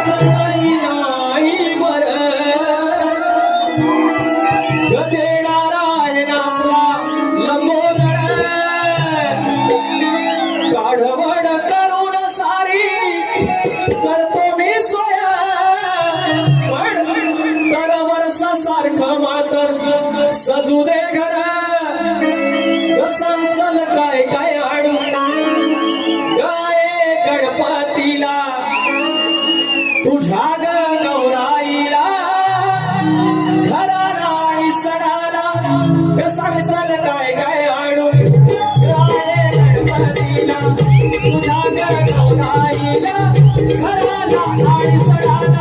काही नाही बरं देणारा आहे ना आपला लंबोदर गाढवड करून सारी करतो मी सोया तर वर्षा सारखं मातर सजू दे घर संसल काय काय आणू गाये गणपतीला तुझ्या गौराईला घराला आणि सणाला संसल काय काय आणू गाये गणपतीला तुझ्या गौराईला घराला आणि सणाला